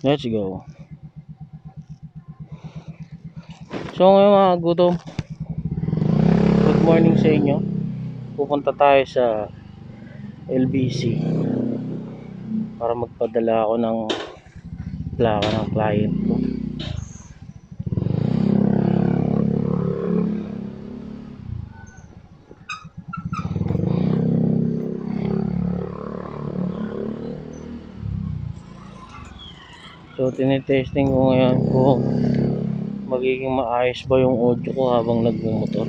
Let's go. So ngayon mga gutom, good morning sa inyo. Pupunta tayo sa LBC para magpadala ako ng plaka ng client ko. So tinitesting ko ngayon kung magiging maayos ba yung audio ko habang nagmumotor.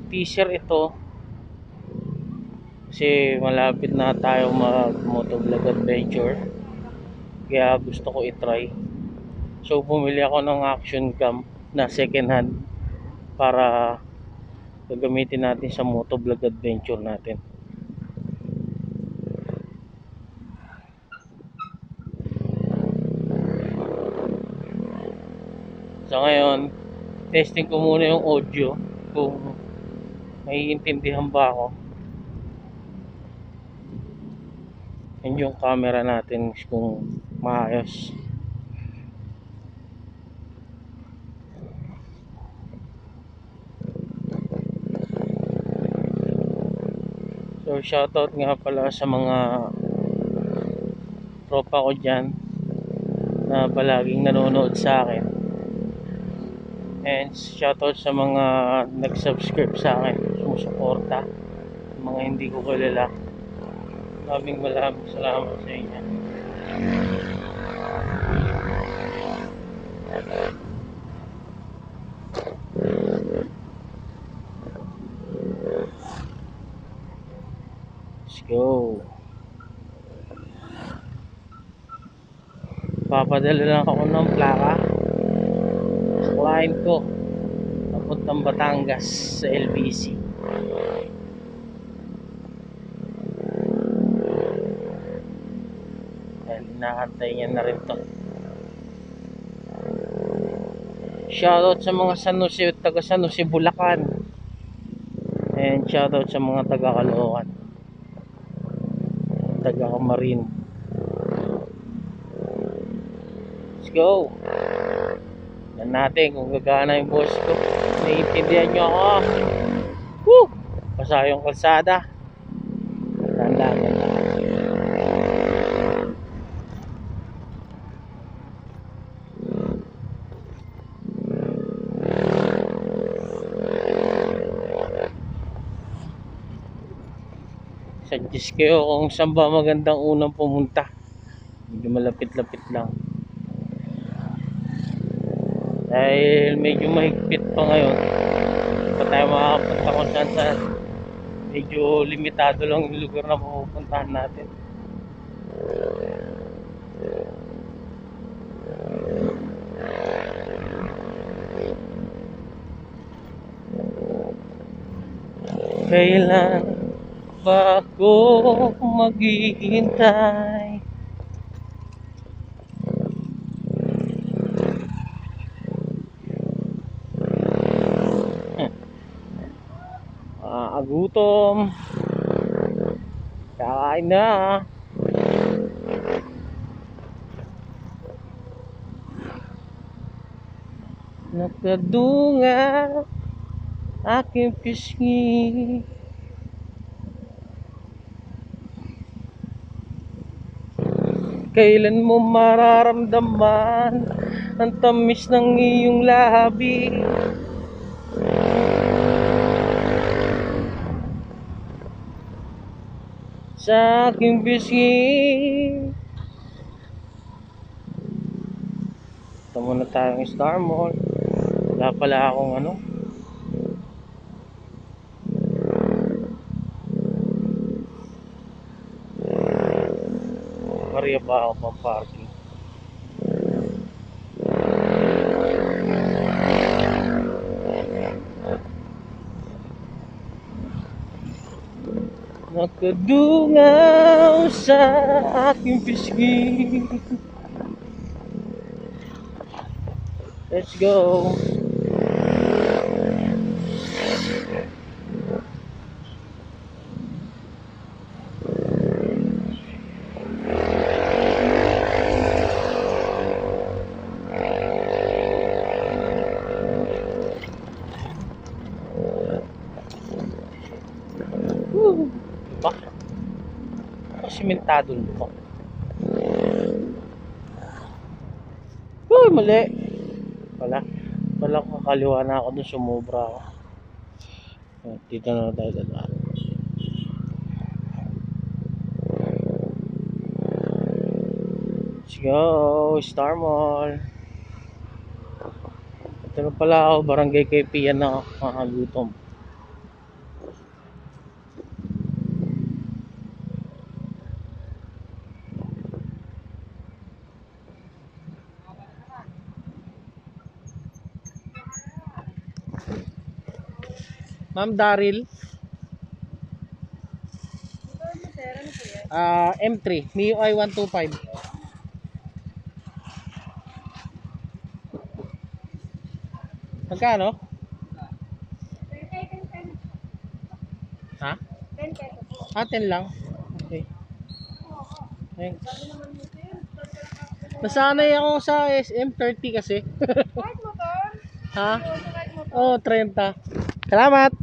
Teaser ito kasi malapit na tayo mag motovlog adventure, kaya gusto ko i-try. So bumili ako ng action cam na second hand para gagamitin natin sa motovlog adventure natin. So ngayon, testing ko muna yung audio kung maiintindihan ba ako. And yung camera natin kung maayos. So shoutout nga pala sa mga tropa ko dyan na palaging nanonood sa akin. And shoutout sa mga nag-subscribe sa akin, sumusuporta, mga hindi ko kilala. Maraming salamat sa inyo. Let's go. Papadala lang ako ng plaka sa client ko papuntang Batangas sa LBC. Dahil inaantay niya na rin to. Shoutout sa mga taga San Jose, Bulacan. And shoutout sa mga taga Caloocan, taga Camarin. Let's go. Yan natin kung gagana yung boss ko. Naiintindihan nyo ako. Woo! Basa yung kalsada. Tandaan na. Suggest kayo kung saan ba magandang unang pumunta. Medyo malapit-lapit lang. Dahil medyo mahigpit pa ngayon, hindi pa tayo makakapunta kung saan saan. Medyo limitado lang yung lugar na pupuntahan natin. Kailan ba ako maghihintay? Gutom, kakain na. Nakadunga aking pisngi. Kailan mo mararamdaman ang tamis ng iyong labi? Sa aking bisgi. Ito muna tayong Star Mall. Wala pala akong Maria pa ako pang parking. Nakadungaw sa aking pisngi. Let's go. Woo! Diba? Simentado nito. Uy, mali. Wala kakaliwa na ako dun, sumobra ako. Dito na tayo dadaan. Let's go, Star Mall. Ito na pala ako, barangay kay Pian na makagutom. Ma'am Daryl. M3, MIUI 125. Magkano? Ha? 10 lang. Okay. Thanks. Nasanay ako sa SM30 kasi. Ha? Oh, 30. Salamat.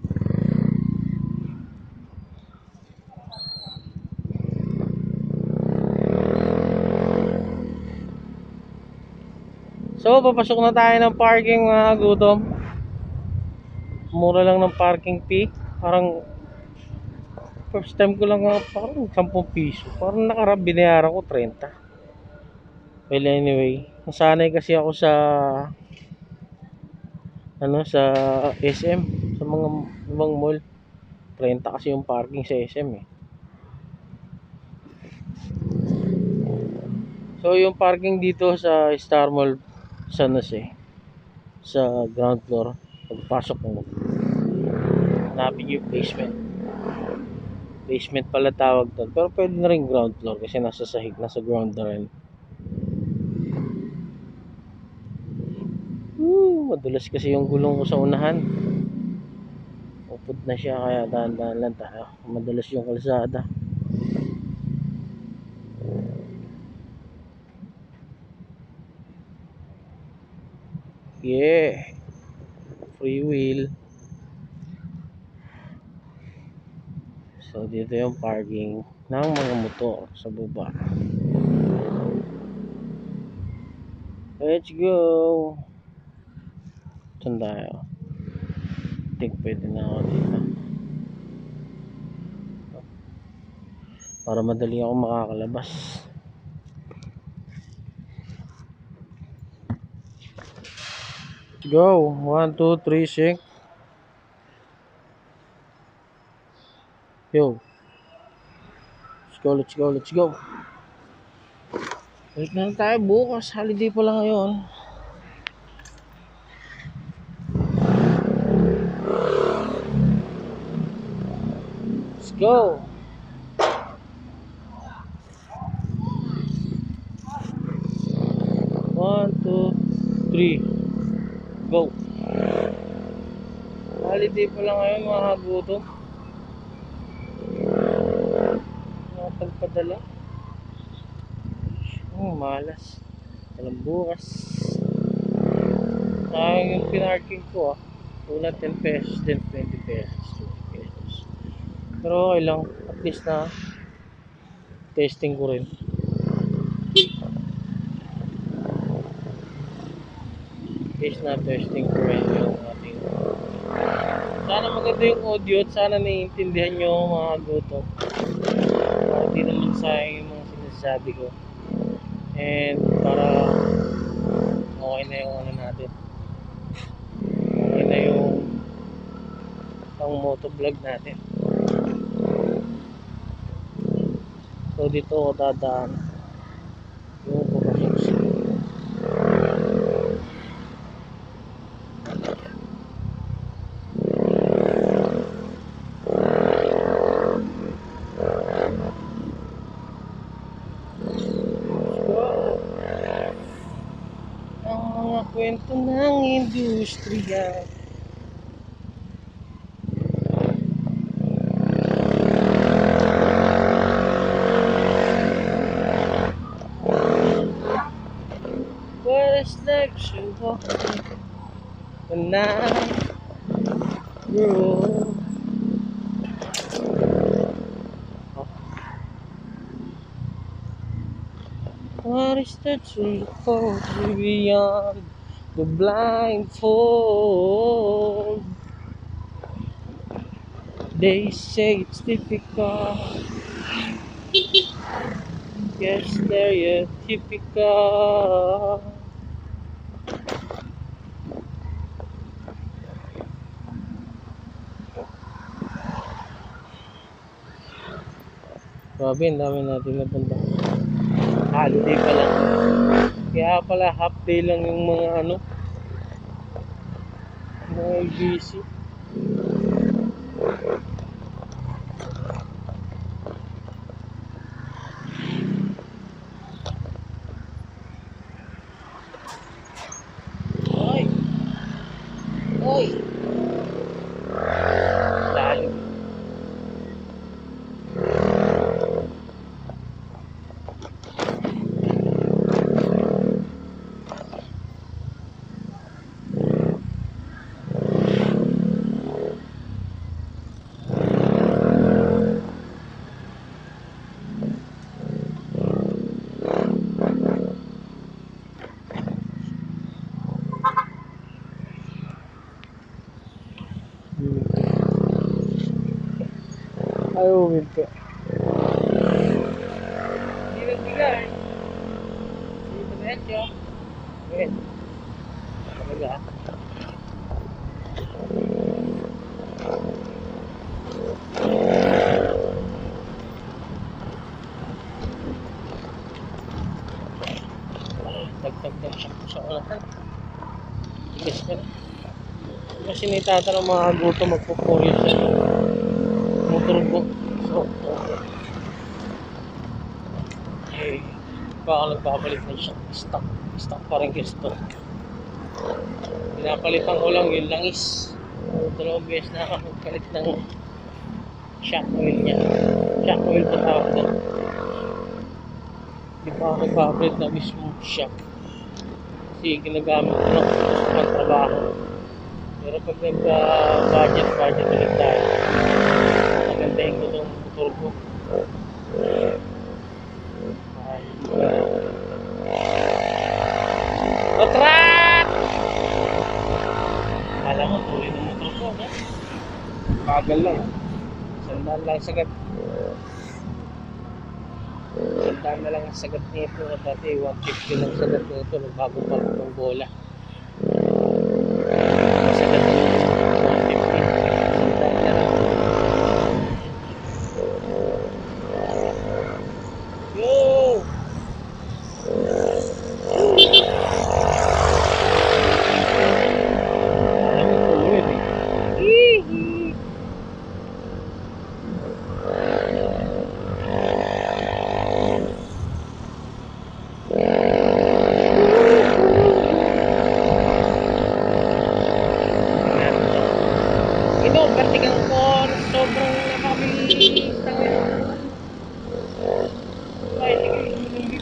So, papasok na tayo ng parking, mga gutom. Mura lang ng parking fee. Parang first time ko lang parang 10 piso. Parang nakarap binayaran ko 30. Well, anyway, nasanay kasi ako sa sa SM, sa mga ibang mall. 30 kasi yung parking sa SM eh. So, yung parking dito sa Star Mall San Jose, sa ground floor, pagpasok mo, hanapin yung basement pala tawag doon, pero pwede na rin ground floor kasi nasa sahig, nasa ground na rin. Madulas kasi yung gulong ko sa unahan, upod na siya, kaya dahan-dahan lang tayo. Madulas yung kalsada. Yeah, free wheel. So dito yung parking ng mga motor sa baba. Let's go. Saan tayo? I think pwede na ako dito para madali ako makakalabas. Let's go. 1, 2, 3, sync. Yo. Let's go. Balik na lang tayo bukas. Holiday pa lang ngayon. Let's go. One, two, three. Go. Holiday pa lang ngayon, mga gutom. Pagpadala. Malas. Walang bukas. Yung pinarking ko una 10 pesos, then 20 pesos, 20 pesos. Pero okay lang, at least na testing ko rin. Testing ko rin yung ating. Sana maganda yung audio at sana naiintindihan nyo, mga gutom. Para di naman sayang yung mga sinasabi ko. And para okay na yung natin. Okay na yung motovlog natin. So dito ako dadaan yung papasok sa ang mga kwento na industriya. What is next to walk the night through? What is the truth for beyond the blindfold? They say it's difficult. Yes, they're typical. Grabe, ang dami natin napunta. Holiday pa lang. Kaya pala half day lang yung mga mga busy. Oy! Oy! Lalim. Ayaw uminto. Hindi nagbigay. Hindi ba diretso? Ayan. Talaga. Dagdag siya sa unahan. Tigas ka na. Kasi naitatanong mga guto magpupuri sa motor ko. So, eh, baka nagpapalit ng stock. Stock pa rin gusto. Pinapalitan ko lang yung langis. Dalawang beses na ako magpalit ng shock oil niya. Shock oil pa tawag doon. Hindi pa ako nagpapalit na mismo shock. Kasi ginagamit ko lang sa mga trabaho. Pero pag nag-budget ulit tayo, nagandahin ko itong motor ko. Otrat! Alam mo, tuloy ng motor ko, no? Bagal lang. Sandaan lang sagad. Sandaan na lang ang sagad nito. Dati 150 lang sagad nito. Nagbago pa rin ng bola. Sagad nito 150. Sandaan na lang. Yo! Ito, vertical ko, sobrang nakabilis. Ay, hindi.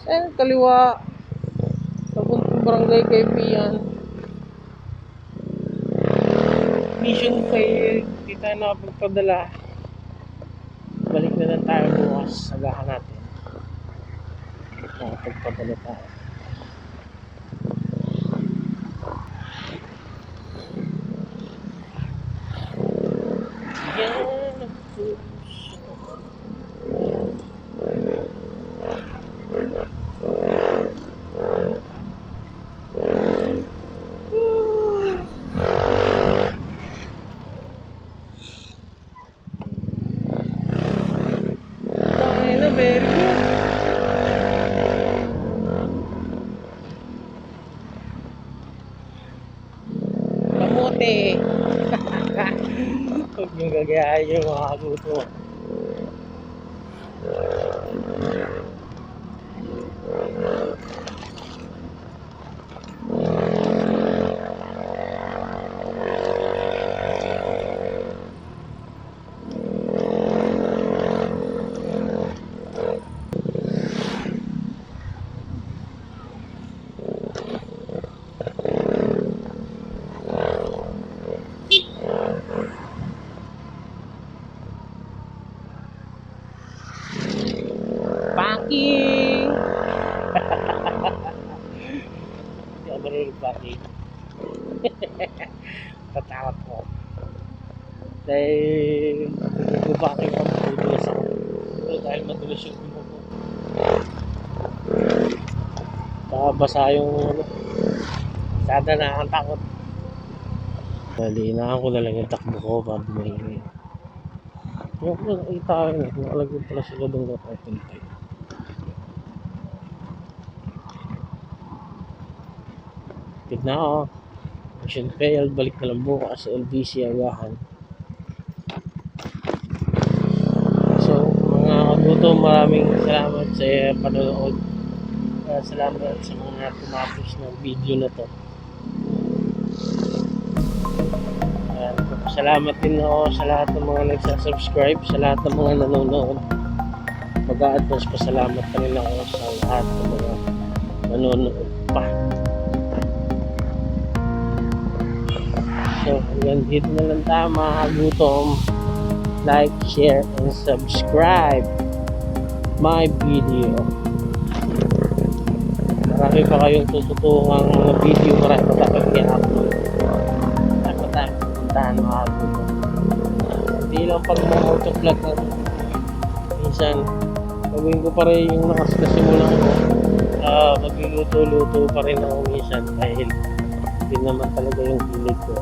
Saan kaliwa? Papuntang barangay Kaibigan. Mission failed. Hindi tayo nakapagpadala. Balik na lang tayo bukas. Sagahan natin. Nakapagpadala tayo. Yan ang puso. Very good. Huwag yung gagayahin yung mga kaguto. Paki! Hindi ako marunong paki. Tatakot ko. Dahil nagbabaki ako, madulas ako. Pero dahil madulas yung ulo ko. Baka basa yung ano. Sada nakakatakot. Inaan ko na lang yung takbo ko para bumahingi. Yung nakita ko yun, nakalagay pala sila doon na open time. Tignan ako. Mission failed, balik na lang bukas sa LBC agahan. So, mga kaguto, maraming salamat sa panonood. Salamat sa mga tumapos ng video na to. Salamat din ako sa lahat ng mga nagsasubscribe, sa lahat ng mga nanonood. Mag-a-advance pasalamat pa rin ako sa lahat ng mga nanonood pa. So, hanggang dito na lang tayo mga kagutom. Like, share, and subscribe my video. Marami pa kayong tututungang mga video, marami pa tayong i-upload. Marami pa tayong pupuntahan mga kagutom. Hindi lang pag mga motovlog na minsan gawin ko pa rin yung nakasimulan ko. Magluluto-luto pa rin ako minsan dahil hindi naman talaga yung hilig ko.